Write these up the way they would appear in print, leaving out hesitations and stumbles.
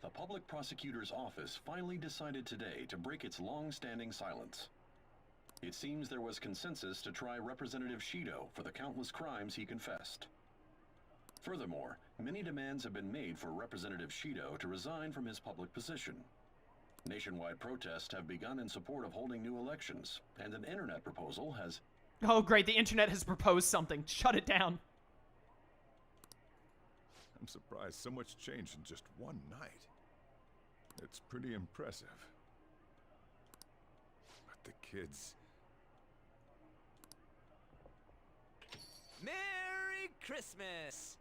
The public prosecutor's office finally decided today to break its long-standing silence. It seems there was consensus to try Representative Shido for the countless crimes he confessed. Furthermore, many demands have been made for Representative Shido to resign from his public position. Nationwide protests have begun in support of holding new elections, and an internet proposal has... Oh great, the internet has proposed something. Shut it down. I'm surprised so much changed in just one night. It's pretty impressive. But the kids... Merry Christmas!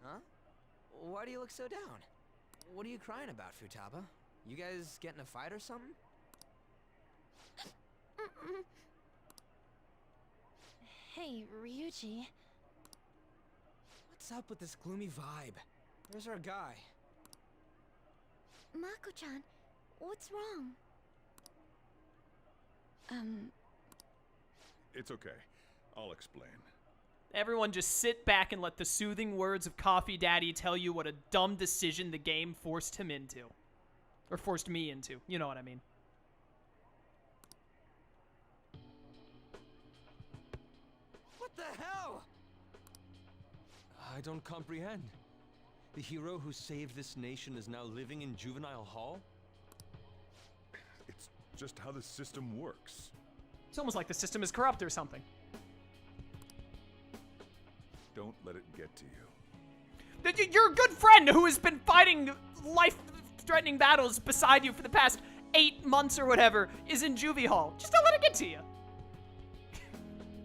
Huh? Why do you look so down? What are you crying about, Futaba? You guys get in a fight or something? Hey, Ryuji. What's up with this gloomy vibe? Where's our guy? Mako-chan, what's wrong? It's okay. I'll explain. Everyone just sit back and let the soothing words of Coffee Daddy tell you what a dumb decision the game forced him into. Or forced me into. You know what I mean. What the hell? I don't comprehend. The hero who saved this nation is now living in juvenile hall? It's just how the system works. It's almost like the system is corrupt or something. Don't let it get to you. Your good friend who has been fighting life-threatening battles beside you for the past 8 months or whatever is in juvie hall. Just don't let it get to you.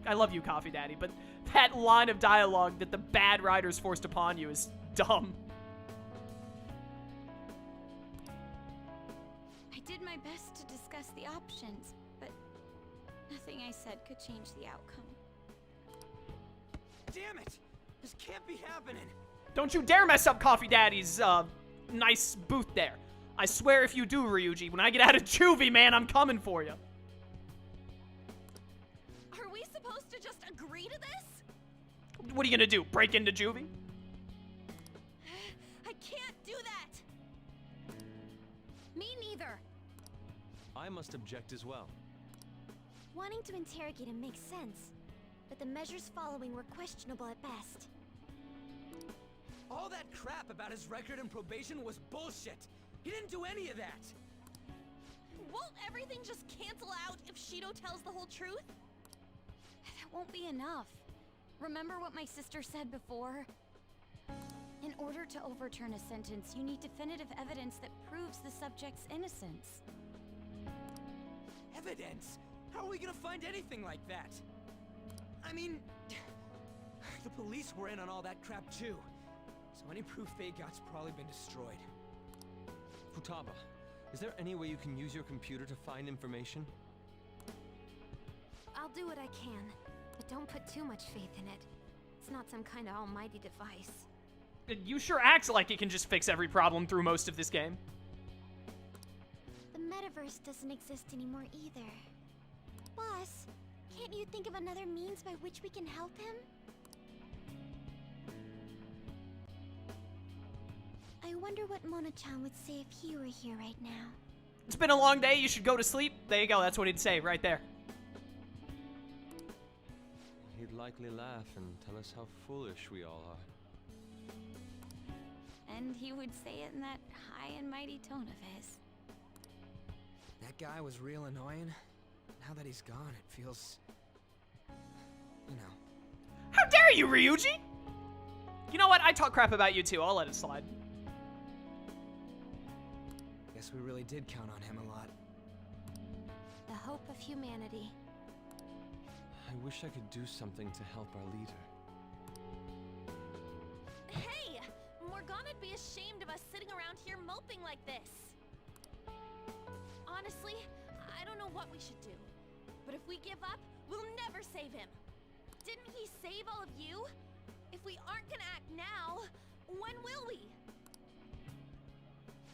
I love you, Coffee Daddy, but that line of dialogue that the bad writers forced upon you is dumb. I did my best to discuss the options, but nothing I said could change the outcome. Damn it! This can't be happening! Don't you dare mess up Coffee Daddy's, nice booth there. I swear if you do, Ryuji, when I get out of juvie, man, I'm coming for you. Are we supposed to just agree to this? What are you gonna do, break into juvie? I can't do that! Me neither. I must object as well. Wanting to interrogate him makes sense, but the measures following were questionable at best. All that crap about his record and probation was bullshit! He didn't do any of that! Won't everything just cancel out if Shido tells the whole truth? That won't be enough. Remember what my sister said before? In order to overturn a sentence, you need definitive evidence that proves the subject's innocence. Evidence? How are we gonna find anything like that? I mean... the police were in on all that crap too. So any proof they got's probably been destroyed. Futaba, is there any way you can use your computer to find information? I'll do what I can, but don't put too much faith in it. It's not some kind of almighty device. You sure acts like it can just fix every problem through most of this game. The Metaverse doesn't exist anymore either. Boss, can't you think of another means by which we can help him? I wonder what Mona-chan would say if he were here right now. It's been a long day, you should go to sleep. There you go, that's what he'd say right there. He'd likely laugh and tell us how foolish we all are. And he would say it in that high and mighty tone of his. That guy was real annoying. Now that he's gone, it feels... you know. How dare you, Ryuji? You know what, I talk crap about you too, I'll let it slide. Guess we really did count on him a lot. The hope of humanity. I wish I could do something to help our leader. Hey! Morgana'd be ashamed of us sitting around here moping like this. Honestly, I don't know what we should do. But if we give up, we'll never save him. Didn't he save all of you? If we aren't gonna act now, when will we?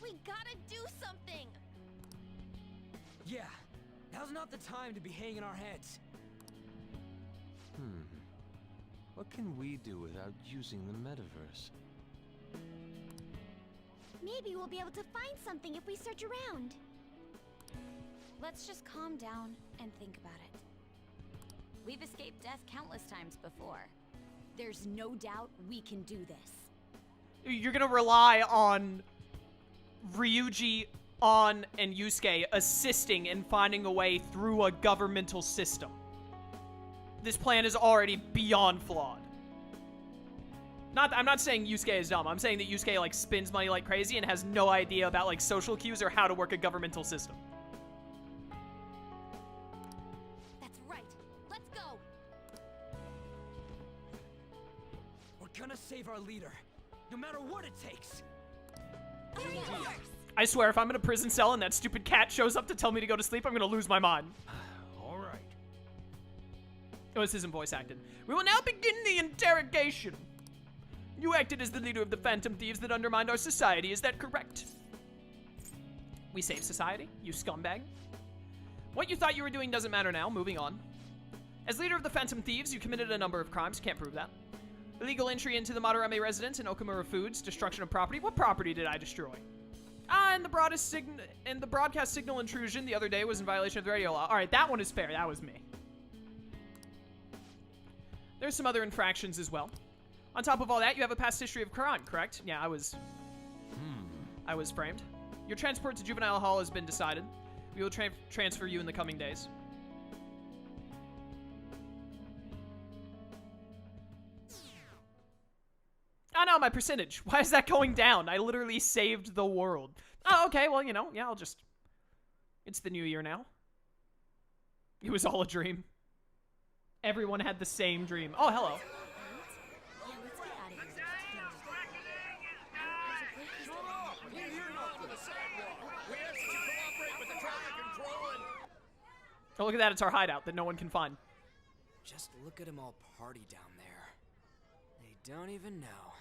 We gotta do something! Yeah, now's not the time to be hanging our heads. What what can we do without using the metaverse? Maybe we'll be able to find something if we search around. Let's just calm down and think about it. We've escaped death countless times before. There's no doubt we can do this. You're gonna rely on Ryuji, An, and Yusuke assisting in finding a way through a governmental system. This plan is already beyond flawed. I'm not saying Yusuke is dumb. I'm saying that Yusuke, like, spends money like crazy and has no idea about, like, social cues or how to work a governmental system. That's right. Let's go. We're gonna save our leader, no matter what it takes. I swear, if I'm in a prison cell and that stupid cat shows up to tell me to go to sleep, I'm gonna lose my mind. All right. Oh, this isn't voice acted. We will now begin the interrogation. You acted as the leader of the Phantom Thieves that undermined our society, is that correct? We saved society, you scumbag. What you thought you were doing doesn't matter now, moving on. As leader of the Phantom Thieves, you committed a number of crimes, can't prove that. Illegal entry into the Madarame residence and Okamura Foods, destruction of property. What property did I destroy? And the broadcast signal intrusion the other day was in violation of the radio law. Alright, that one is fair, that was me. There's some other infractions as well. On top of all that, you have a past history of crime, correct? Yeah, I was framed. Your transport to juvenile hall has been decided. We will transfer you in the coming days. Oh no, my percentage. Why is that going down? I literally saved the world. Oh, okay, well, you know, yeah, it's the new year now. It was all a dream. Everyone had the same dream. Oh, hello. Oh, look at that. It's our hideout that no one can find. Just look at them all party down there. They don't even know.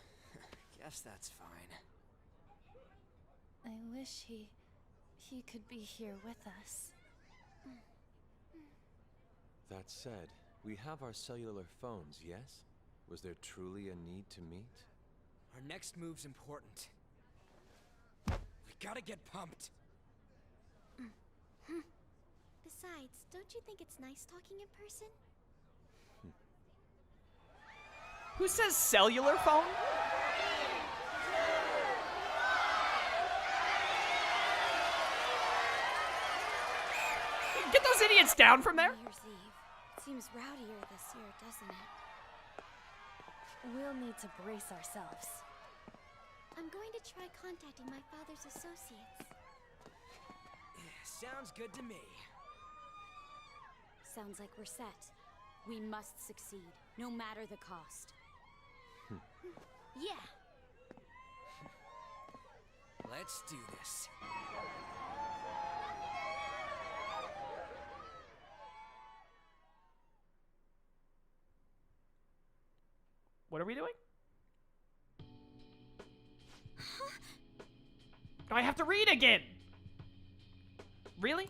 Guess that's fine. I wish he could be here with us. That said, we have our cellular phones, yes? Was there truly a need to meet? Our next move's important. We gotta get pumped. Besides, don't you think it's nice talking in person? Who says cellular phone? Get those idiots down from there. New Year's Eve. Seems rowdier this year, doesn't it? We'll need to brace ourselves. I'm going to try contacting my father's associates. Sounds good to me. Sounds like we're set. We must succeed, no matter the cost. Yeah. Let's do this. What are we doing? I have to read again! Really?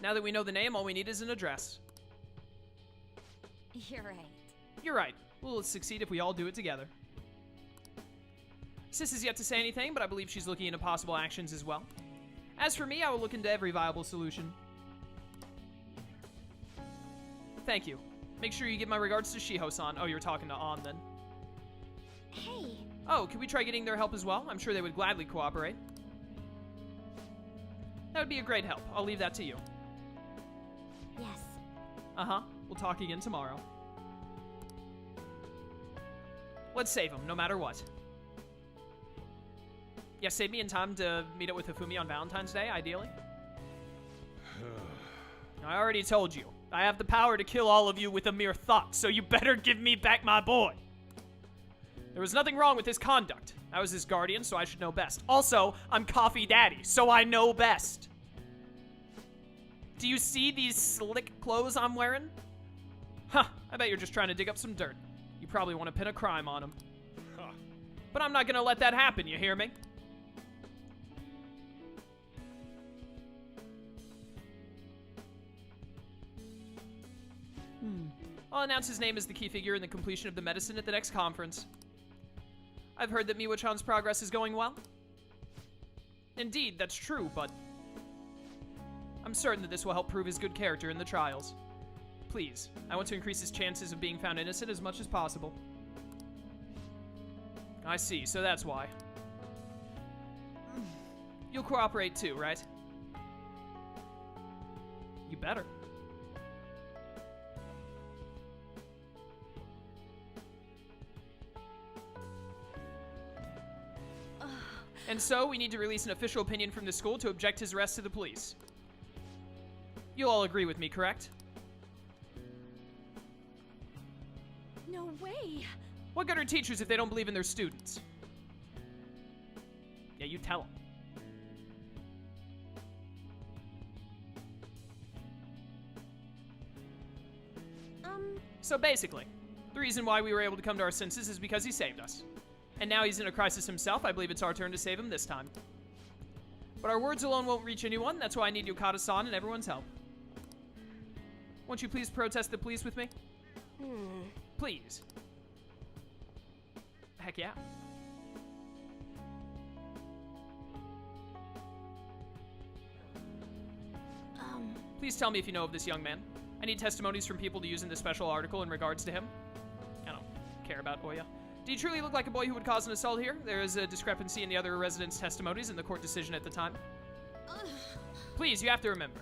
Now that we know the name, all we need is an address. You're right. You're right. We'll succeed if we all do it together. Sis is yet to say anything, but I believe she's looking into possible actions as well. As for me, I will look into every viable solution. Thank you. Make sure you give my regards to Shiho-san. Oh, you're talking to An then. Hey. Oh, could we try getting their help as well? I'm sure they would gladly cooperate. That would be a great help. I'll leave that to you. Yes. Uh-huh. We'll talk again tomorrow. Let's save him, no matter what. Yeah, save me in time to meet up with Hifumi on Valentine's Day, ideally. I already told you. I have the power to kill all of you with a mere thought, so you better give me back my boy. There was nothing wrong with his conduct. I was his guardian, so I should know best. Also, I'm Coffee Daddy, so I know best. Do you see these slick clothes I'm wearing? Huh, I bet you're just trying to dig up some dirt. You probably want to pin a crime on him. Huh. But I'm not gonna let that happen, you hear me? I'll announce his name as the key figure in the completion of the medicine at the next conference. I've heard that Miwa-chan's progress is going well. Indeed, that's true, but I'm certain that this will help prove his good character in the trials. Please, I want to increase his chances of being found innocent as much as possible. I see, so that's why. You'll cooperate too, right? You better. And so, we need to release an official opinion from the school to object his arrest to the police. You'll all agree with me, correct? No way! What good are teachers if they don't believe in their students? Yeah, you tell them. So basically, the reason why we were able to come to our senses is because he saved us. And now he's in a crisis himself. I believe it's our turn to save him this time. But our words alone won't reach anyone. That's why I need Yokata-san and everyone's help. Won't you please protest the police with me? Please. Heck yeah. Please tell me if you know of this young man. I need testimonies from people to use in this special article in regards to him. I don't care about Oya. Do you truly look like a boy who would cause an assault here? There is a discrepancy in the other residents' testimonies in the court decision at the time. Please, you have to remember.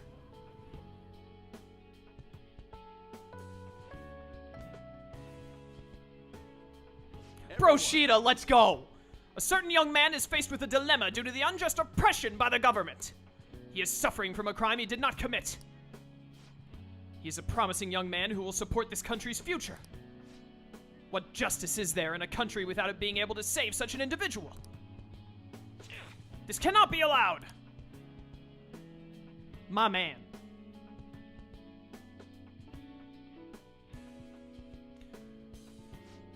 Bro Shida, let's go! A certain young man is faced with a dilemma due to the unjust oppression by the government. He is suffering from a crime he did not commit. He is a promising young man who will support this country's future. What justice is there in a country without it being able to save such an individual? This cannot be allowed! My man.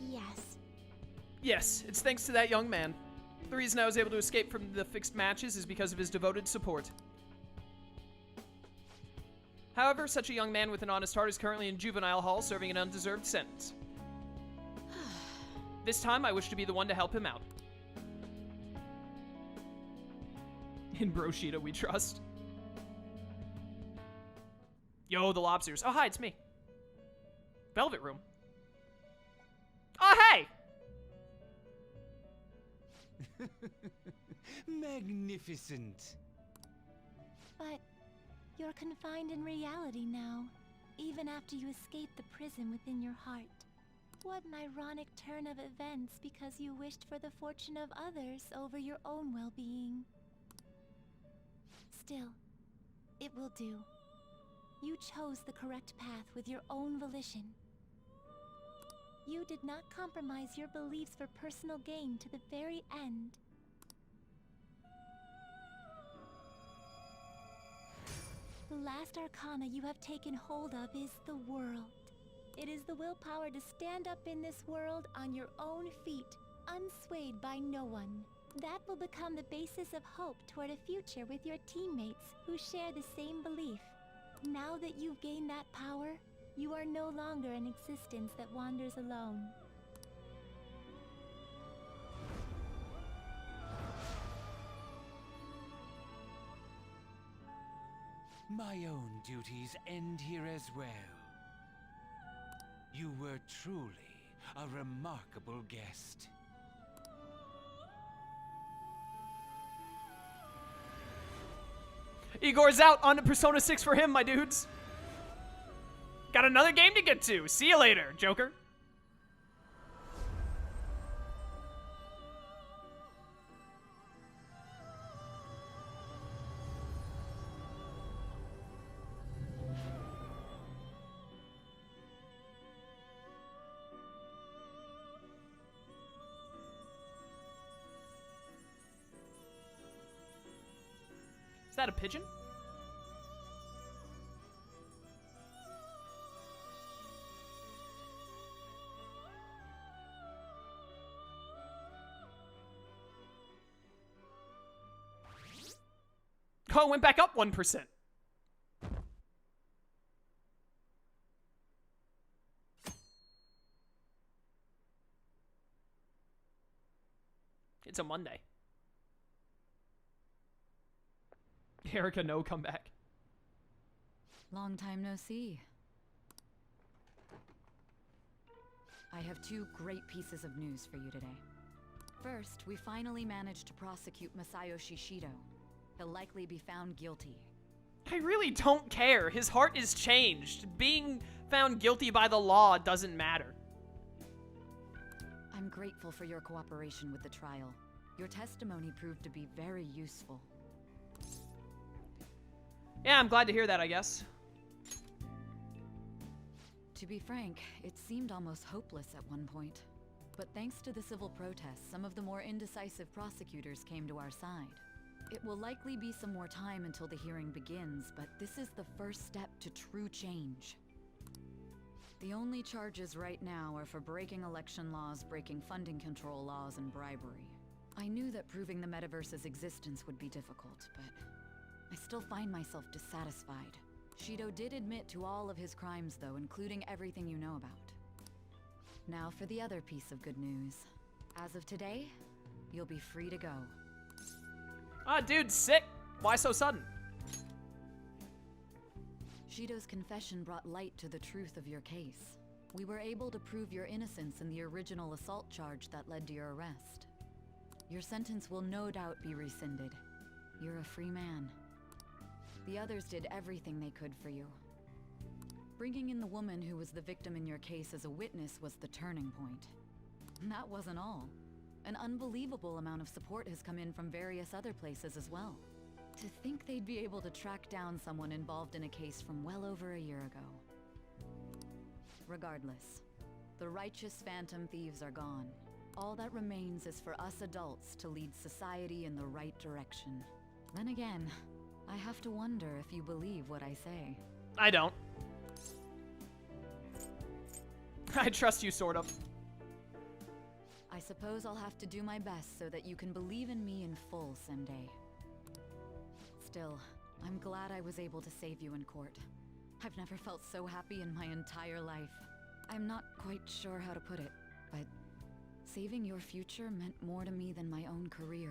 Yes. Yes, it's thanks to that young man. The reason I was able to escape from the fixed matches is because of his devoted support. However, such a young man with an honest heart is currently in juvenile hall serving an undeserved sentence. This time, I wish to be the one to help him out. In Bro Shida, we trust. Yo, the lobsters. Oh, hi, it's me. Velvet Room. Oh, hey! Magnificent. But you're confined in reality now, even after you escape the prison within your heart. What an ironic turn of events because you wished for the fortune of others over your own well-being. Still, it will do. You chose the correct path with your own volition. You did not compromise your beliefs for personal gain to the very end. The last arcana you have taken hold of is the world. It is the willpower to stand up in this world on your own feet, unswayed by no one. That will become the basis of hope toward a future with your teammates who share the same belief. Now that you've gained that power, you are no longer an existence that wanders alone. My own duties end here as well. You were truly a remarkable guest. Igor's out on to Persona 6 for him, my dudes. Got another game to get to. See you later, Joker. Is that a pigeon? Oh, it went back up 1%. It's a Monday. Erica, no, come back. Long time no see. I have two great pieces of news for you today. First, we finally managed to prosecute Masayoshi Shido. He'll likely be found guilty. I really don't care. His heart is changed. Being found guilty by the law doesn't matter. I'm grateful for your cooperation with the trial. Your testimony proved to be very useful. Yeah, I'm glad to hear that, I guess. To be frank, it seemed almost hopeless at one point. But thanks to the civil protests, some of the more indecisive prosecutors came to our side. It will likely be some more time until the hearing begins, but this is the first step to true change. The only charges right now are for breaking election laws, breaking funding control laws, and bribery. I knew that proving the Metaverse's existence would be difficult, but I still find myself dissatisfied. Shido did admit to all of his crimes, though, including everything you know about. Now for the other piece of good news. As of today, you'll be free to go. Ah, dude, sick. Why so sudden? Shido's confession brought light to the truth of your case. We were able to prove your innocence in the original assault charge that led to your arrest. Your sentence will no doubt be rescinded. You're a free man. The others did everything they could for you. Bringing in the woman who was the victim in your case as a witness was the turning point. And that wasn't all. An unbelievable amount of support has come in from various other places as well. To think they'd be able to track down someone involved in a case from well over a year ago. Regardless, the righteous Phantom Thieves are gone. All that remains is for us adults to lead society in the right direction. Then again, I have to wonder if you believe what I say. I don't. I trust you, sort of. I suppose I'll have to do my best so that you can believe in me in full someday. Still, I'm glad I was able to save you in court. I've never felt so happy in my entire life. I'm not quite sure how to put it, but saving your future meant more to me than my own career.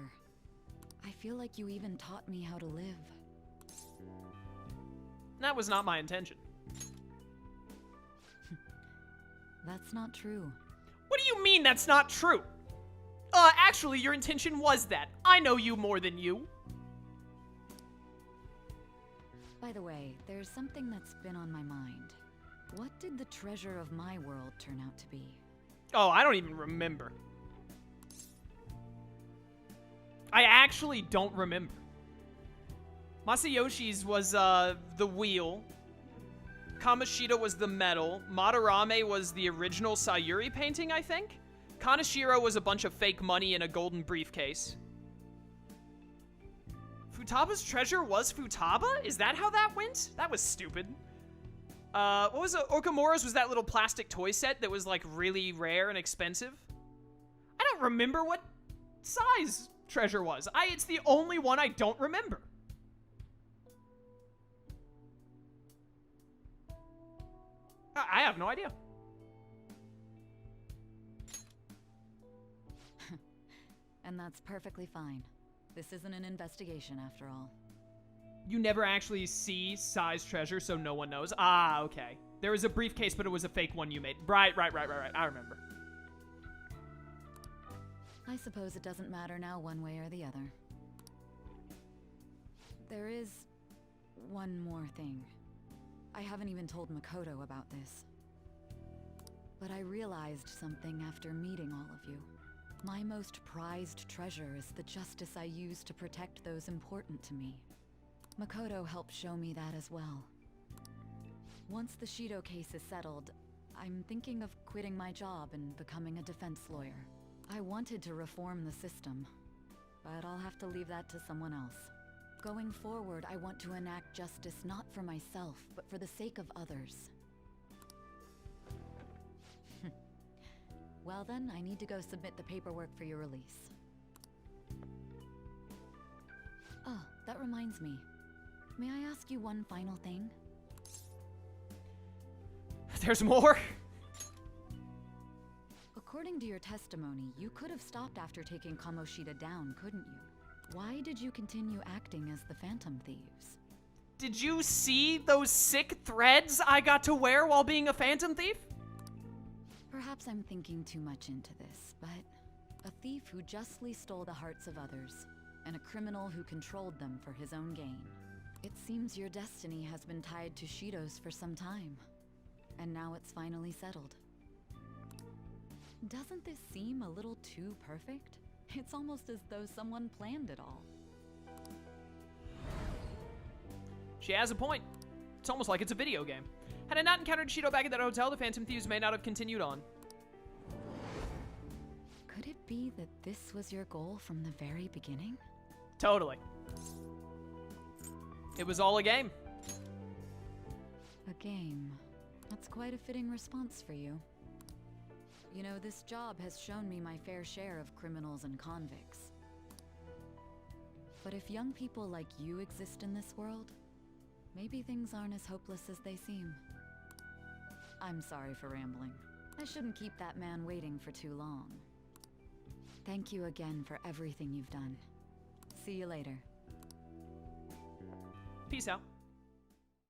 I feel like you even taught me how to live. That was not my intention. That's not true. What do you mean that's not true? Actually, your intention was that. I know you more than you. By the way, there's something that's been on my mind. What did the treasure of my world turn out to be? Oh, I don't even remember. I actually don't remember. Masayoshi's was, the wheel. Kamoshida was the metal. Madarame was the original Sayuri painting, I think. Kaneshiro was a bunch of fake money in a golden briefcase. Futaba's treasure was Futaba? Is that how that went? That was stupid. What was it? Okamura's was that little plastic toy set that was, like, really rare and expensive. I don't remember what size treasure was. It's the only one I don't remember. I have no idea. And that's perfectly fine. This isn't an investigation after all. You never actually see size treasure, so no one knows. Ah, okay. There was a briefcase, but it was a fake one you made. Right. I remember. I suppose it doesn't matter now one way or the other. There is one more thing. I haven't even told Makoto about this. But I realized something after meeting all of you. My most prized treasure is the justice I use to protect those important to me. Makoto helped show me that as well. Once the Shido case is settled, I'm thinking of quitting my job and becoming a defense lawyer. I wanted to reform the system, but I'll have to leave that to someone else. Going forward, I want to enact justice not for myself, but for the sake of others. Well then, I need to go submit the paperwork for your release. Oh, that reminds me. May I ask you one final thing? There's more? A According to your testimony, you could have stopped after taking Kamoshida down, couldn't you? Why did you continue acting as the Phantom Thieves? Did you see those sick threads I got to wear while being a Phantom Thief? Perhaps I'm thinking too much into this, but a thief who justly stole the hearts of others, and a criminal who controlled them for his own gain. It seems your destiny has been tied to Shido's for some time, and now it's finally settled. Doesn't this seem a little too perfect? It's almost as though someone planned it all. She has a point. It's almost like it's a video game. Had I not encountered Shido back at that hotel, the Phantom Thieves may not have continued on. Could it be that this was your goal from the very beginning? Totally. It was all a game. A game. That's quite a fitting response for you. You know, this job has shown me my fair share of criminals and convicts. But if young people like you exist in this world, maybe things aren't as hopeless as they seem. I'm sorry for rambling. I shouldn't keep that man waiting for too long. Thank you again for everything you've done. See you later. Peace out.